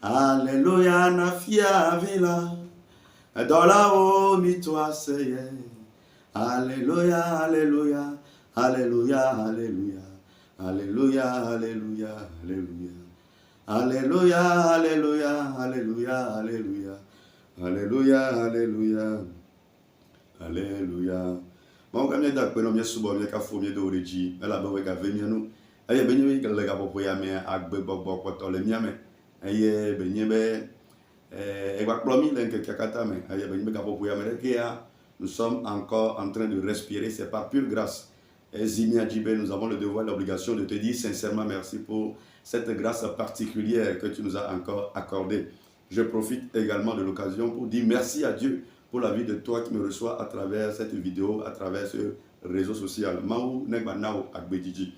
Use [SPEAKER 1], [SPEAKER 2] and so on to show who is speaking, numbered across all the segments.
[SPEAKER 1] Alléluia, na fia vila. Dola o mitwa seye. Alléluia, alléluia. Alléluia, alléluia. Alléluia, alléluia, alléluia. Alléluia, alléluia, alléluia, alléluia. Alléluia, alléluia. Alléluia. Bon, comme nous avons dit, nous avons dit que nous avons dit que nous avons dit que nous avons dit que nous avons dit que nous avons dit que nous sommes encore en train de respirer, c'est par pure grâce. Et Zimia Djibé, nous avons le devoir et l'obligation de te dire sincèrement merci pour cette grâce particulière que tu nous as encore accordée. Je profite également de l'occasion pour dire merci à Dieu pour la vie de toi qui me reçoit à travers cette vidéo, à travers ce réseau social. Maou Negbanao Agbediji.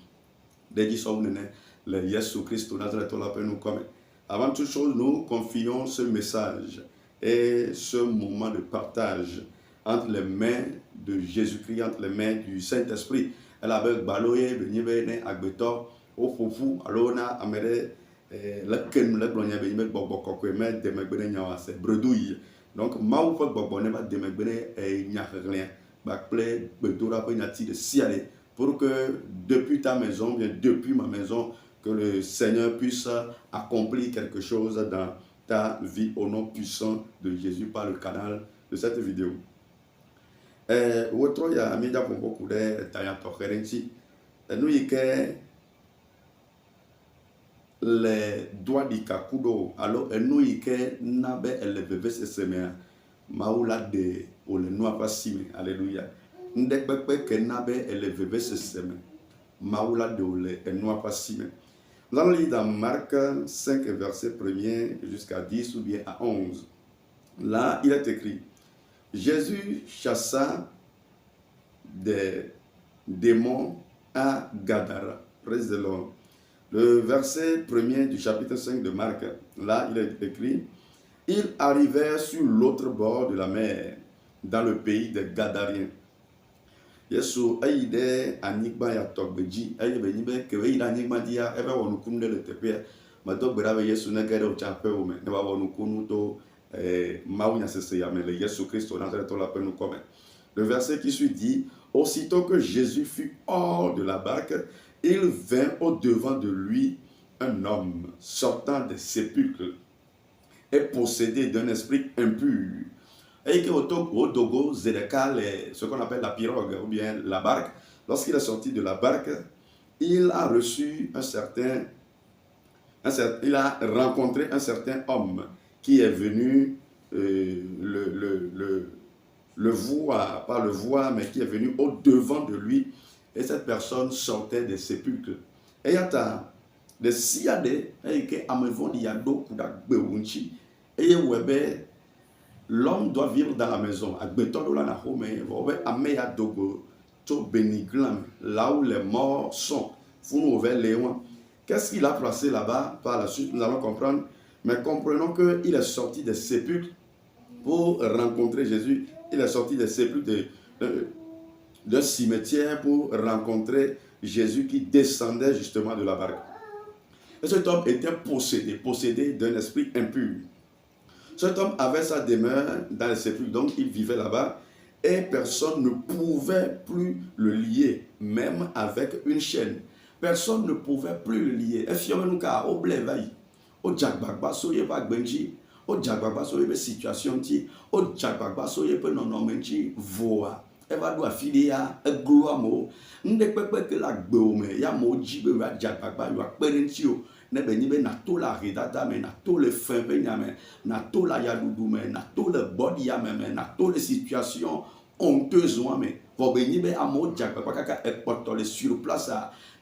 [SPEAKER 1] Deji Sounene, le Yesu Christ, Nazareth, nous comme. Avant toute chose, nous confions ce message et ce moment de partage entre les mains de Jésus-Christ, entre les mains du Saint-Esprit. Elle avait baloye, benyebene, agbeto, au foufou, alona, amere, la ken, la glonia, benyebe, bokokwe, mais demegbene nyawa, c'est bredouille. Donc, maou fait bokone, ba demegbene, et nyakhlien, bakple, bedora, penyati de siale, pour que depuis ta maison, bien depuis ma maison, que le Seigneur puisse accomplir quelque chose dans ta vie au nom puissant de Jésus par le canal de cette vidéo. Autre ya media pour beaucoup de taillant tokerenci nous y que les doigts du kakudo alors nous y que nabe le bébé se semea maula de ou le noir pas sime alléluia ndekpepe que nabe le bébé se seme maula de ou le noir pas sime. Nous allons lire dans Marc 5 verset 1er jusqu'à 10 ou bien à 11. Là il est écrit: Jésus chassa des démons à Gadara. Praise the Lord. Le verset 1er du chapitre 5 de Marc, là il est écrit: ils arrivèrent sur l'autre bord de la mer, dans le pays des Gadariens. Yesu aide anigba ya togbeji aye benibe kewe ida anigba dia ebe wonu le tepe ma dogbera be Yesu na gere o chape o me ne ba wonu kunu to maunya sese ya me le Yesu Christo Nazareth la pe nous comme. Le verset qui suit dit: aussitôt que Jésus fut hors de la barque, il vint au devant de lui un homme sortant des sépulcres et possédé d'un esprit impur. Et que au Dogo, Zedeka, ce qu'on appelle la pirogue ou bien la barque, lorsqu'il est sorti de la barque, il a reçu il a rencontré un certain homme qui est venu le voir, pas le voir, mais qui est venu au devant de lui. Et cette personne sortait des sépulcres. Et il y a des siade, et que amevon yado kuda beunchi, et webe. L'homme doit vivre dans la maison. Là où les morts sont. Qu'est-ce qu'il a placé là-bas? Par la suite, nous allons comprendre. Mais comprenons qu'il est sorti des sépulcres pour rencontrer Jésus. Il est sorti des sépulcres d'un cimetière pour rencontrer Jésus qui descendait justement de la barque. Et cet homme était possédé d'un esprit impur. Cet homme avait sa demeure dans les sépulcres, donc il vivait là-bas et personne ne pouvait plus le lier, même avec une chaîne. Personne ne pouvait plus le lier. Et finalement, au blé-vaï, au djagbagba, soye va gbenji, au djagbagba, soye situation, au djagbagba, soye pe nonomenji, voa. Eva doit filer à gloire. N'de pepe que la gbeome, ya mo jibe wa djagbagba, wa perentio. Ne benibe na to la redada me na to le fin benyame na to la yadoudou me na to le body yame me na to le situation honteuse me vo benibe amo jakpa kaka ekpoto le sur place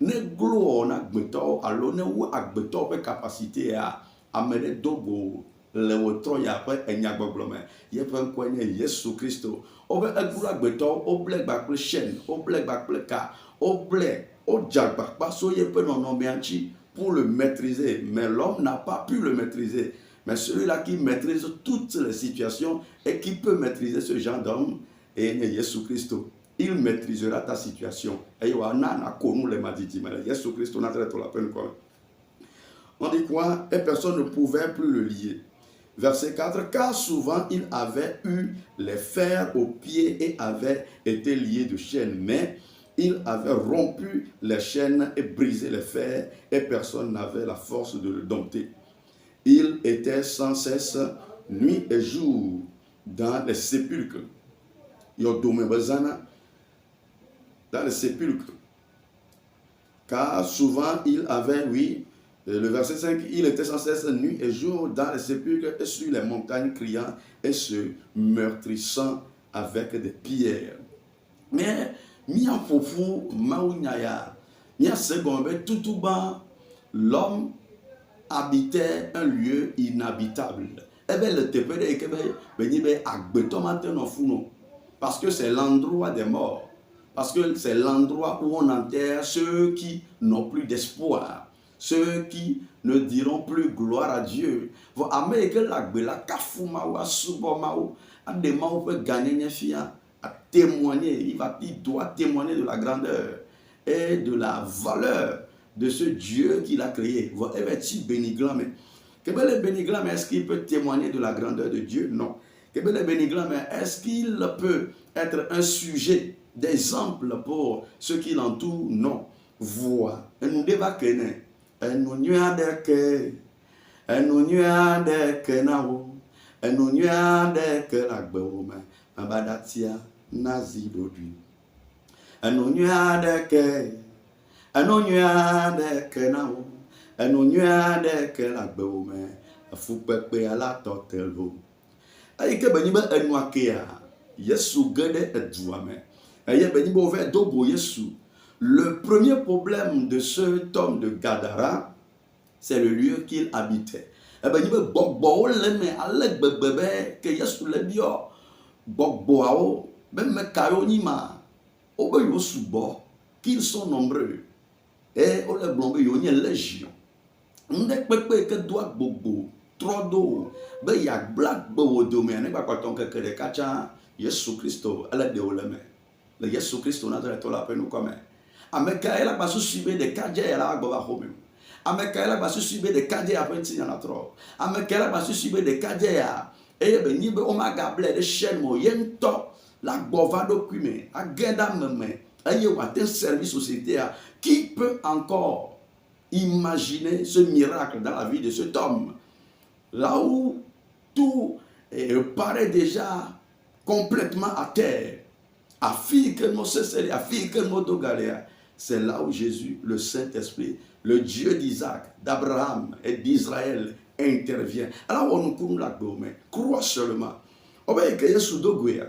[SPEAKER 1] ne glo na gbeto alo ne wo agbeto pe capacité a amene dogo le wotro ya pe enyagboglo me ye pe kwenye Yesu Christo obe egura gbeto oble gbakple chaîne oble gbakple ka oble o jakpa pa so ye pe nono meanchi pour le maîtriser, mais l'homme n'a pas pu le maîtriser. Mais celui-là qui maîtrise toutes les situations et qui peut maîtriser ce genre d'homme est Jésus Christ. Il maîtrisera ta situation. Et il y a un connu les maditi, mais Jésus Christ, on a traité la peine quoi. On dit quoi? Et personne ne pouvait plus le lier. Verset 4, car souvent il avait eu les fers aux pieds et avait été lié de chaînes, mais il avait rompu les chaînes et brisé les fers, et personne n'avait la force de le dompter. Il était sans cesse, nuit et jour, dans les sépulcres. Dans les sépulcres. Car souvent il avait, oui, le verset 5, il était sans cesse nuit et jour dans les sépulcres et sur les montagnes criant et se meurtrissant avec des pierres. Mais, mia fofu maounyaya, mia segombe tutuba, l'homme habitait un lieu inhabitable. Parce que c'est l'endroit des morts. Parce que c'est l'endroit où on enterre ceux qui n'ont plus d'espoir. Ceux qui ne diront plus gloire à Dieu. Témoigner, il doit témoigner de la grandeur et de la valeur de ce Dieu qu'il a créé. Est-ce qu'il peut témoigner de la grandeur de Dieu? Non. Est-ce qu'il peut être un sujet d'exemple pour ceux qui l'entourent? Non. Voix. Et nous devons connaître. Et nous nazi dodu enonya deke enonya deke nawo enonya deke la gbewome afukpepe ala totelo ayike benyi be enuakea Yesu gede eduame aye benyi be ove dobo Yesu. Le premier problème de cet homme de Gadara, c'est le lieu qu'il habitait. Et benyi be gbogbo leme ale gbebebe ke Yesu le bio gbogbo même Kayonima, qu'ils sont nombreux, et on les blombe, il y a une légion. On ne peut pas que doit bobo, trop d'eau, mais il y a black bobo domaine, pas quoi tant que les kacha, Jésus Christ, à la déolème. Le Jésus Christ, on a de la peine ou comme. Ameka, elle a pas subi des cadets, elle a gova home. Ameka, elle a pas subi des cadets à penser en la trop. Ameka, elle a pas subi des cadets à. Et ben, il y a un magable de chaîne, moyen top. La bovado cuime, à genda meme, aye waten service société, qui peut encore imaginer ce miracle dans la vie de cet homme? Là où tout paraît déjà complètement à terre, à fille que nous cessons, à fille que nous dogaléa, c'est là où Jésus, le Saint-Esprit, le Dieu d'Isaac, d'Abraham et d'Israël intervient. Alors on nous coule la gomme, crois seulement. On va écrire sous Dogué.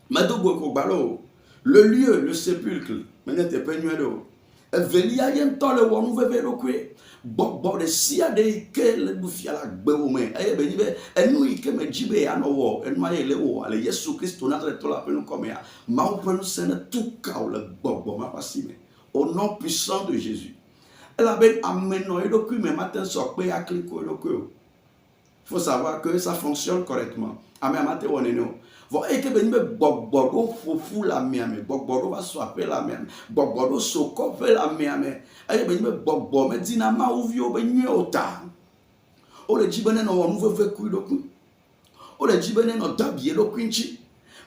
[SPEAKER 1] Le lieu, le sépulcre, menete penuero. Velia yem tole wonu veve lokwe. Bokbo de sia de ke le bufia la gbewome. Aye benibe enu ike me jibe anowo, enu aye lewo ale Yesu Christo na tre tola penu komea. Ma openu sene tuka o le bokbo ma pasime. Au nom puissant de Jésus. Elle a ben ameno et lokwe me matin sokpe akliko lokwe. Il faut savoir que ça fonctionne correctement. Amen matin woneno. Et que ben bogbodo fofu la miame bogbodo va swapper la miame bogbodo sokofe la miame aye ben bogbo me dinama uvio ben ota o le jibene no wonu veve ku doku o le jibene no dabie lo kwinchi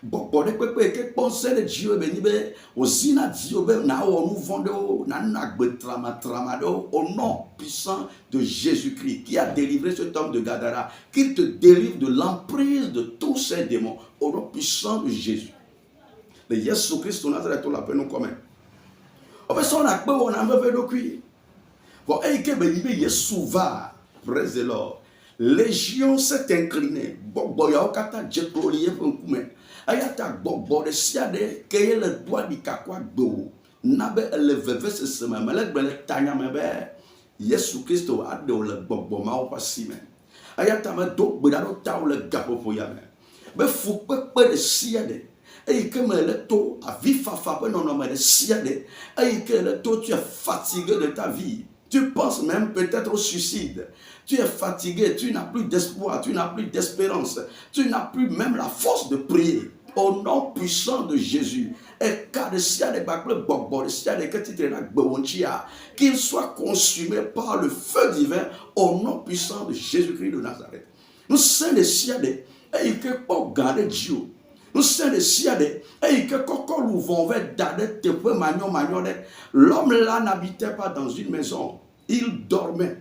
[SPEAKER 1] bogbodo pepe ke pense le Dieu ben be ozina Dieu ben na wonu vonde o na nagbe tramado au nom puissant de Jésus-Christ qui a délivré cet homme de Gadara, qu'il te délivre de l'emprise de tous ces démons au nom puissant de Jésus. Le Jésus Christ on a traité la peine comme on fait son acte on a fait le cuir bon et que ben Jésus va praise Lord légion s'est inclinée bon ya okata jepolier funkume ayata bobo de siade que le doigt di kakwa do nabe le veve se sema malek bele tanya mebe Yesu Christo a de le bobo ma o pasime ayata ma do gbedaro ta o le gapo foyame be fu pepe de siade et que me le to a vifafa pe non non me de siade et que le to tu es fatigué de ta vie. Tu penses même peut-être au suicide. Tu es fatigué, tu n'as plus d'espoir, tu n'as plus d'espérance, tu n'as plus même la force de prier. Au nom puissant de Jésus, qu'il soit consumé par le feu divin au nom puissant de Jésus-Christ de Nazareth. Nous sommes des siades et que pour garder Dieu. Nous sommes des siades et que quand nous vont l'homme là n'habitait pas dans une maison, il dormait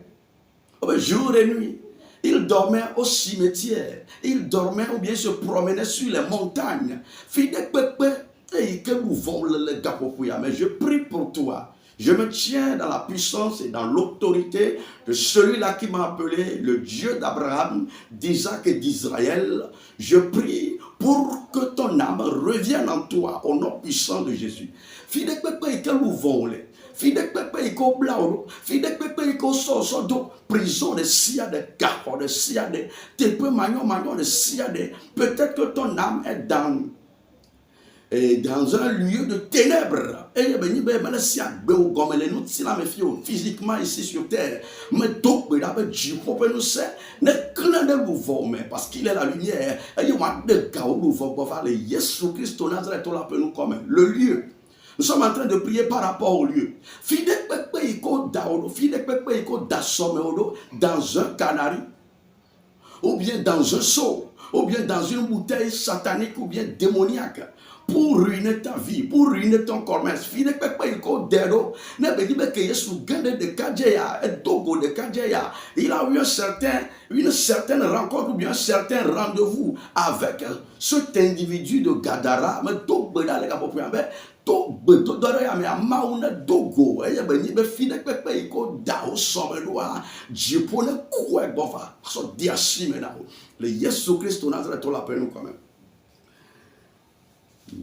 [SPEAKER 1] jour et nuit. Il dormait au cimetière, il dormait ou bien se promenait sur les montagnes. Mais je prie pour toi. Je me tiens dans la puissance et dans l'autorité de celui-là qui m'a appelé le Dieu d'Abraham, d'Isaac et d'Israël. Je prie pour que ton âme revienne en toi au nom puissant de Jésus. Fidek pepe iko blauro, fidek pepe iko so do prison de siade, garo de siade, te peu magnon de siade. Peut-être que ton âme est dans un lieu de ténèbres. Et physiquement ici sur terre. Mais donc, parce qu'il est la lumière. Le lieu. Nous sommes en train de prier par rapport au lieu. Dans un canari, ou bien dans un seau, ou bien dans une bouteille satanique ou bien démoniaque, pour ruiner ta vie, pour ruiner ton commerce. Il a eu une certaine rencontre ou bien un certain rendez-vous avec cet individu de Gadara. Le Yesu Christ Nazareth la peine quand même.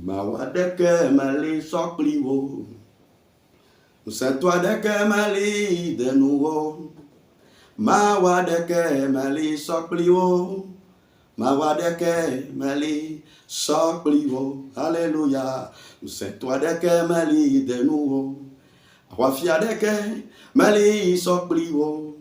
[SPEAKER 1] Mawadeke mali sokliwo, Saint-toi deke mali de nouveau. Mawadeke mali sokliwo, Mawadeke mali sokliwo. Alléluia. Saint-toi deke mali de nouveau. Wafia deke mali sokliwo.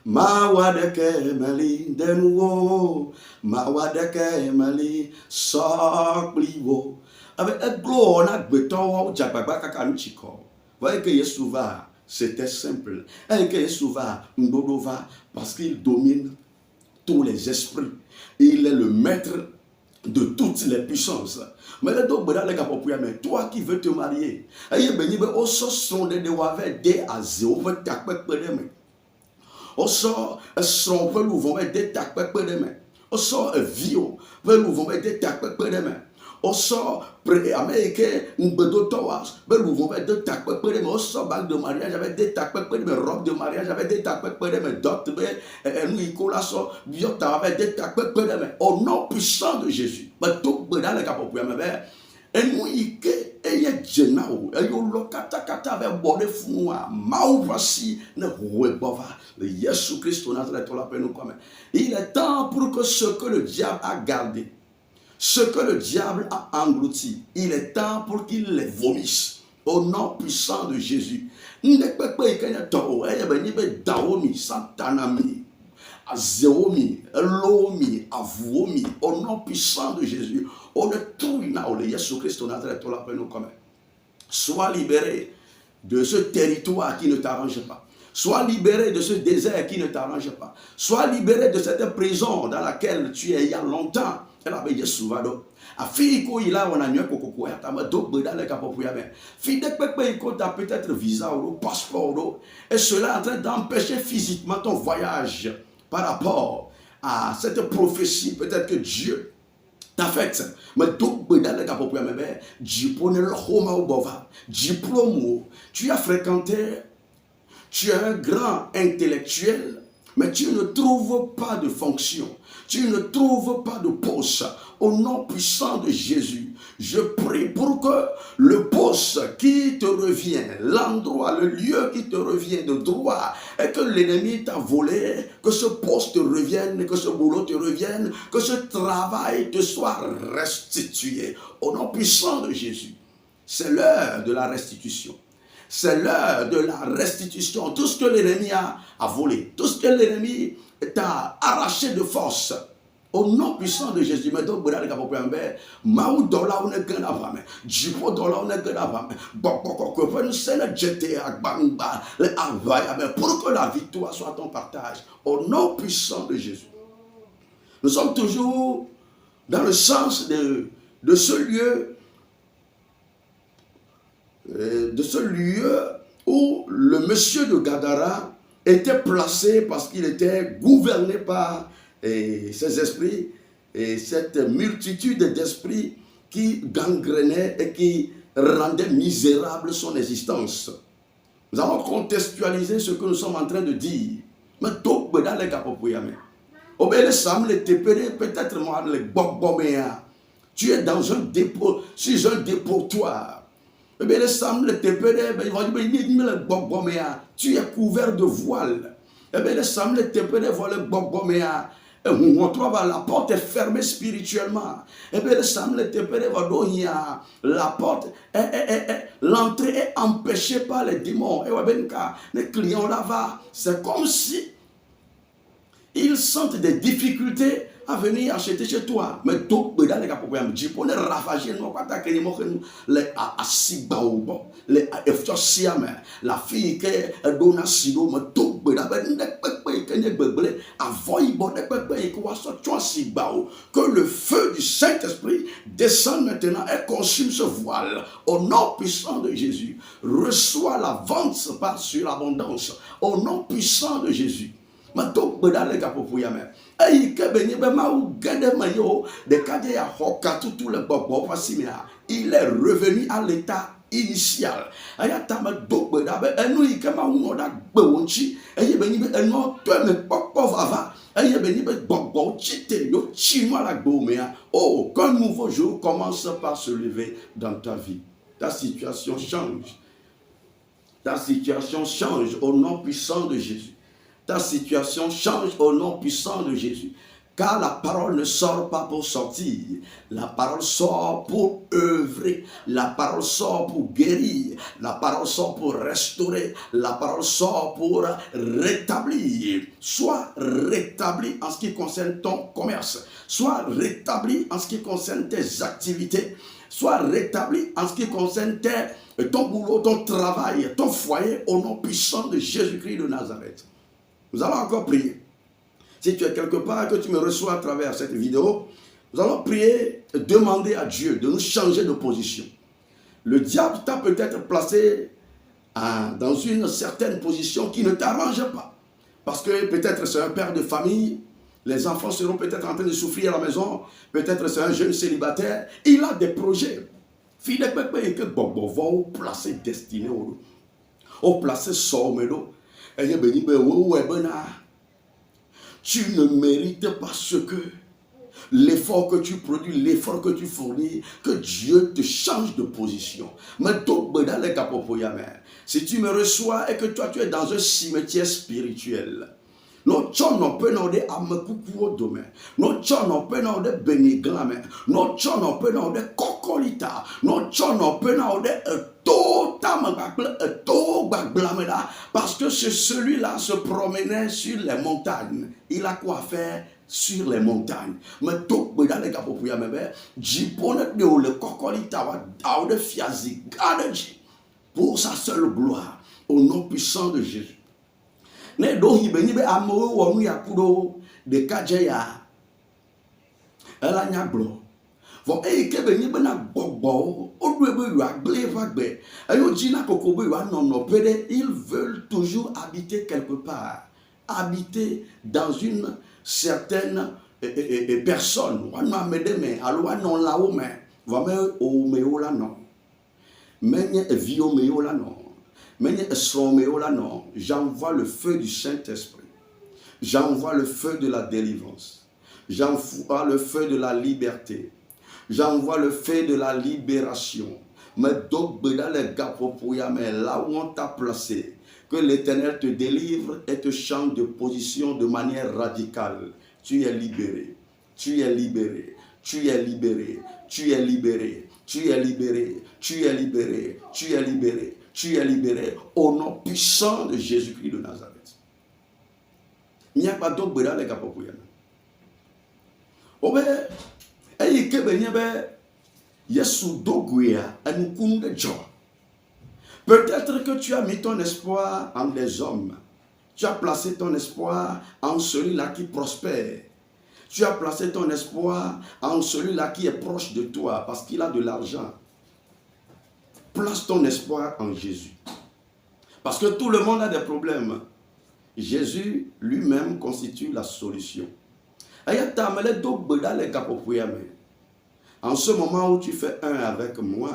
[SPEAKER 1] Mawadeke mali de nouveau. Mawadeke mali sokliwo. Avec un gros, on a béton, Djababa Kakanuchiko. Voyez que Yeshua, c'était simple. Et que Yeshua, Ndodova, parce qu'il domine tous les esprits. Il est le maître de toutes les puissances. Mais toi qui veux te marier, Oso Américain, oso bague de mariage avec des tapes, robe de mariage avec des tapes, d'autres, avec des tapes, au nom puissant de Jésus. Et nous, il est temps pour que ce que le diable a gardé, ce que le diable a englouti, il est temps pour qu'il les vomisse au nom puissant de Jésus. Azéomi, Elomi, Avouomi, au nom puissant de Jésus, on est tout le Jésus Christ Nazareth, sois libéré de ce territoire qui ne t'arrange pas. Sois libéré de ce désert qui ne t'arrange pas. Sois libéré de cette prison dans laquelle tu es il y a longtemps. Elle avait Jésus vado. Afiko ila on a mieux koko ya tama do beda le kapopu ya ben. Fidek pepe iko ta peut-être visa ou passeport et cela est en train d'empêcher physiquement ton voyage par rapport à cette prophétie peut-être que Dieu t'a faite. Mais do beda le kapopu ya ben. Jipone le homa ou bova. Diplôme tu as fréquenté. Tu es un grand intellectuel, mais tu ne trouves pas de fonction. Tu ne trouves pas de poste. Au nom puissant de Jésus, je prie pour que le poste qui te revient, l'endroit, le lieu qui te revient de droit, et que l'ennemi t'a volé, que ce poste te revienne, que ce boulot te revienne, que ce travail te soit restitué. Au nom puissant de Jésus, c'est l'heure de la restitution. C'est l'heure de la restitution. Tout ce que l'ennemi a volé, tout ce que l'ennemi t'a arraché de force, Au nom puissant de Jésus, mais donc, voilà, les gars, Maou dola ou ne gana vame, Jipo dola ou ne gana vame, Bokoko, que nous sène jeter à Bamba, les Avaya, mais pour que la victoire soit ton partage, au nom puissant de Jésus. Nous sommes toujours dans le sens de ce lieu où le monsieur de Gadara était placé parce qu'il était gouverné par ces esprits et cette multitude d'esprits qui gangrenaient et qui rendaient misérable son existence. Nous allons contextualiser ce que nous sommes en train de dire. Mais tout dans les capopouyamé. Peut-être moi les boboméa. Tu es dans un dépôt, sur un dépotoir. Tu es couvert de voile. La porte est fermée spirituellement. La porte, l'entrée est empêchée par les démons. Les clients là-bas, c'est comme si ils sentent des difficultés à venir acheter chez toi. Mais tout le monde est ravagé. La fille qui est donnée à Sido, mais tout le monde que le feu du Saint-Esprit descende maintenant et consume ce voile. Au nom puissant de Jésus, reçois la vente sur l'abondance. Au nom puissant de Jésus. Il est revenu à l'état initial. Oh, qu'un nouveau jour commence par se lever dans ta vie. Ta situation change. Ta situation change au nom puissant de Jésus. Ta situation change au nom puissant de Jésus. Car la parole ne sort pas pour sortir. La parole sort pour œuvrer. La parole sort pour guérir. La parole sort pour restaurer. La parole sort pour rétablir. Sois rétabli en ce qui concerne ton commerce. Sois rétabli en ce qui concerne tes activités. Sois rétabli en ce qui concerne ton boulot, ton travail, ton foyer, au nom puissant de Jésus-Christ de Nazareth. Nous allons encore prier. Si tu es quelque part, que tu me reçois à travers cette vidéo, nous allons prier et demander à Dieu de nous changer de position. Le diable t'a peut-être placé dans une certaine position qui ne t'arrange pas. Parce que peut-être c'est un père de famille, les enfants seront peut-être en train de souffrir à la maison, peut-être c'est un jeune célibataire, il a des projets. Fille que bon, va placer destiné au placer sommedo. Tu ne mérites pas ce que l'effort que tu produis, l'effort que tu fournis, que Dieu te change de position. Si tu me reçois et que toi tu es dans un cimetière spirituel, no chono pena de amekuku dome, no chono pena de beniglame, no chono pena de kokolita, no chono pena de parce que celui-là se promenait sur les montagnes. Il a quoi faire sur les montagnes. Mais tout le pour sa seule gloire, au nom puissant de Jésus. Ne do hibeni be amowo wonu yakudo de kajeya elanya glo vo kebe ni be na gbogbo odu ebe yu agble vagbe ayo jina koko be yu anono pede. Ils veulent toujours habiter quelque part, habiter dans une certaine personne. Wana medeme alwa non lawo me va me o me o la non menye evio me o la non. J'envoie le feu du Saint-Esprit. J'envoie le feu de la délivrance. J'envoie le feu de la liberté. J'envoie le feu de la libération. Mais là où on t'a placé, que l'Éternel te délivre et te change de position de manière radicale. Tu es libéré. Tu es libéré. Tu es libéré. Tu es libéré. Tu es libéré. Tu es libéré. Tu es libéré. Tu es libéré au nom puissant de Jésus-Christ de Nazareth. Il n'y a pas d'autre les Obe, et que benyebe, yesu doguya, anukun de joie. Peut-être que tu as mis ton espoir en des hommes. Tu as placé ton espoir en celui-là qui prospère. Tu as placé ton espoir en celui-là qui est proche de toi parce qu'il a de l'argent. Place ton espoir en Jésus. Parce que tout le monde a des problèmes. Jésus lui-même constitue la solution. En ce moment où tu fais un avec moi,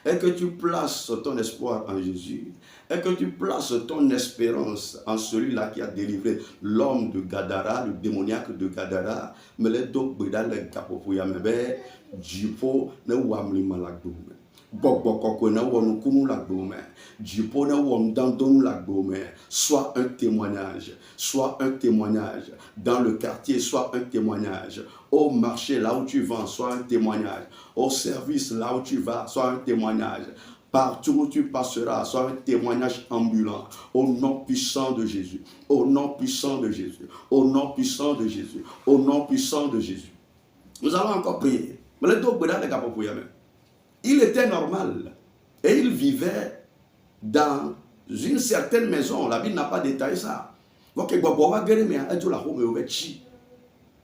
[SPEAKER 1] et que tu places ton espoir en Jésus, et que tu places ton espérance en celui-là qui a délivré l'homme de Gadara, le démoniaque de Gadara, mais les deux bedale kapopuyame be jipo ne wamli malagdome. Bokbokoko ne wonukumu lagdome. Jipo ne womdandonu lagdome. Soit un témoignage, soit un témoignage dans le quartier, soit un témoignage au marché là où tu vends, soit un témoignage au service là où tu vas, soit un témoignage. Partout où tu passeras, soit un témoignage ambulant. Au nom puissant de Jésus. Au nom puissant de Jésus. Au nom puissant de Jésus. Au nom puissant de Jésus. Nous allons encore prier. Il était normal. Et il vivait dans une certaine maison. La Bible n'a pas détaillé ça.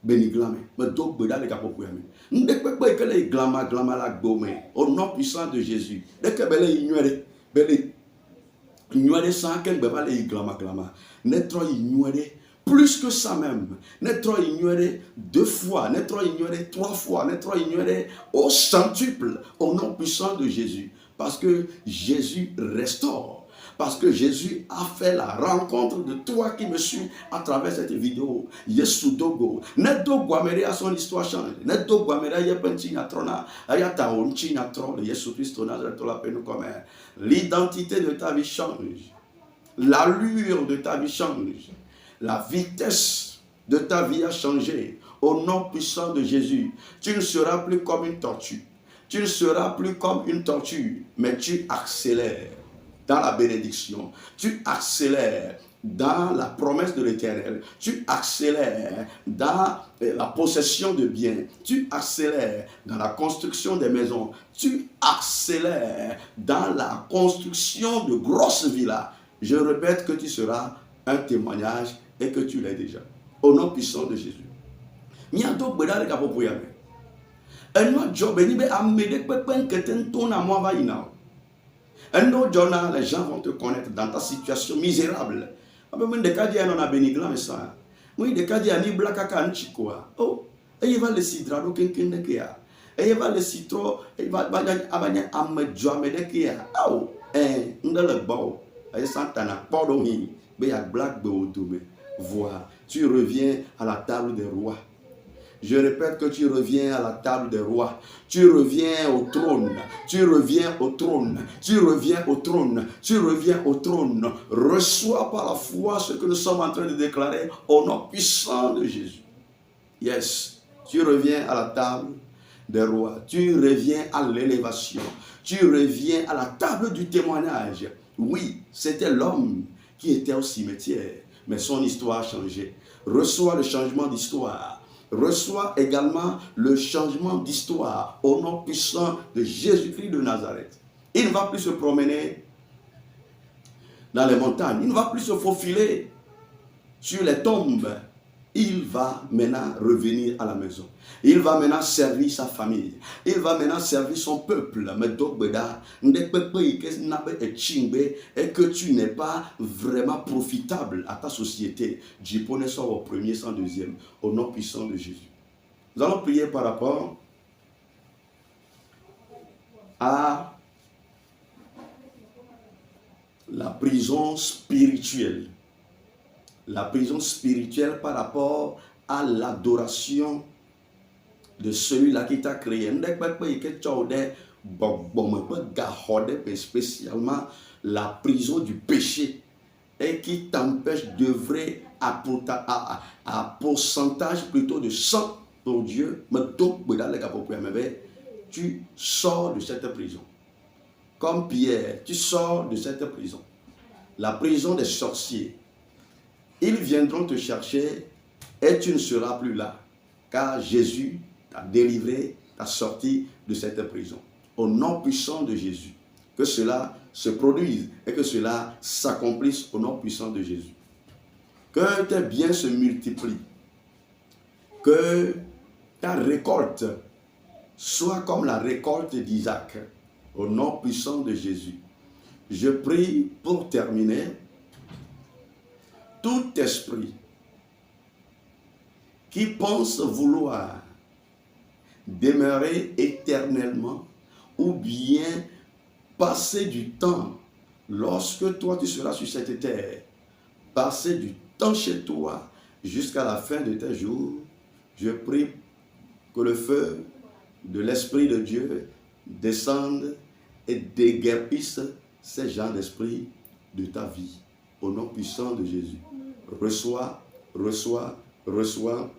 [SPEAKER 1] Beniglame, me dog beda le kapopuyame. Ndekpekpe que les glama la gome. Au nom puissant de Jésus. Dès que belle ignorer sans qu'elle beba le glama. N'être ignorer plus que ça même. N'être ignorer 2 fois, n'être ignorer 3 fois, n'être ignorer au centuple. Au nom puissant de Jésus. Parce que Jésus restaure. Parce que Jésus a fait la rencontre de toi qui me suis à travers cette vidéo. Yesu Dogo. Nedo Guamere a son histoire change. Nedo Guamere a yepenti na trona. Ayata onchi na trona. Yesu Christo Nazareth la peine comme l'identité de ta vie change. L'allure de ta vie change. La vitesse de ta vie a changé. Au nom puissant de Jésus. Tu ne seras plus comme une tortue. Tu ne seras plus comme une tortue. Mais tu accélères dans la bénédiction, tu accélères dans la promesse de l'Éternel, tu accélères dans la possession de biens, tu accélères dans la construction des maisons, tu accélères dans la construction de grosses villas. Je répète que tu seras un témoignage et que tu l'es déjà. Au nom puissant de Jésus. Les gens vont te connaître dans ta situation misérable. Oh, et il va le sidra do kenkende kia. Et il va le citron, il va abanya amedjame de kia. Oh, ndele bao. Et santana pardon hi, be ya black be otobe. Vois, tu reviens à la table des rois. Je répète que tu reviens à la table des rois. Tu reviens au trône. Tu reviens au trône. Tu reviens au trône. Tu reviens au trône. Reçois par la foi ce que nous sommes en train de déclarer au nom puissant de Jésus. Yes. Tu reviens à la table des rois. Tu reviens à l'élévation. Tu reviens à la table du témoignage. Oui, c'était l'homme qui était au cimetière. Mais son histoire a changé. Reçois le changement d'histoire. Reçoit également le changement d'histoire au nom puissant de Jésus-Christ de Nazareth. Il ne va plus se promener dans les montagnes. Il ne va plus se faufiler sur les tombes. Il va maintenant revenir à la maison. Il va maintenant servir sa famille. Il va maintenant servir son peuple. Et que tu n'es pas vraiment profitable à ta société. Jipone soit au premier, sans deuxième. Au nom puissant de Jésus. Nous allons prier par rapport à la prison spirituelle. La prison spirituelle par rapport à l'adoration de celui-là qui t'a créé. Spécialement la prison du péché et qui t'empêche d'œuvrer à pourcentage plutôt de 100 pour Dieu. Tu sors de cette prison. Comme Pierre, tu sors de cette prison. La prison des sorciers. Ils viendront te chercher et tu ne seras plus là. car Jésus t'a délivré, t'a sorti de cette prison. Au nom puissant de Jésus, que cela se produise et que cela s'accomplisse au nom puissant de Jésus. Que tes biens se multiplient, que ta récolte soit comme la récolte d'Isaac, au nom puissant de Jésus. Je prie pour terminer, tout esprit qui pense vouloir demeurer éternellement ou bien passer du temps lorsque toi tu seras sur cette terre, passer du temps chez toi jusqu'à la fin de tes jours, je prie que le feu de l'Esprit de Dieu descende et déguerpisse ces gens d'esprit de ta vie. Au nom puissant de Jésus. Reçois, reçois, reçois.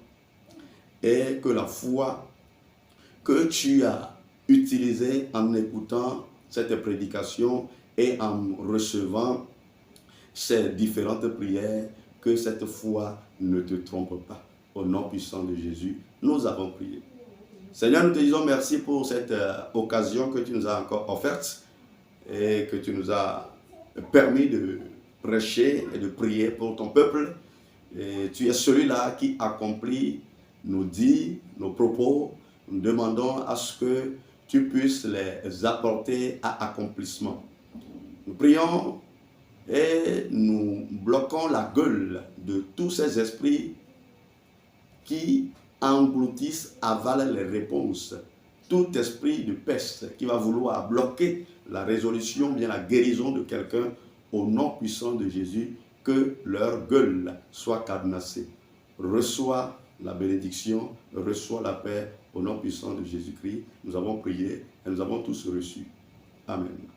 [SPEAKER 1] Et que la foi que tu as utilisée en écoutant cette prédication et en recevant ces différentes prières, que cette foi ne te trompe pas. Au nom puissant de Jésus, nous avons prié. Seigneur, nous te disons merci pour cette occasion que tu nous as encore offerte et que tu nous as permis de prêcher et de prier pour ton peuple. Et tu es celui-là qui accomplit nos dits, nos propos. Nous demandons à ce que tu puisses les apporter à accomplissement. Nous prions et nous bloquons la gueule de tous ces esprits qui engloutissent, avalent les réponses. Tout esprit de peste qui va vouloir bloquer la résolution, bien la guérison de quelqu'un, au nom puissant de Jésus, que leur gueule soit cadenassée. Reçois la bénédiction, reçois la paix, au nom puissant de Jésus-Christ. Nous avons prié et nous avons tous reçu. Amen.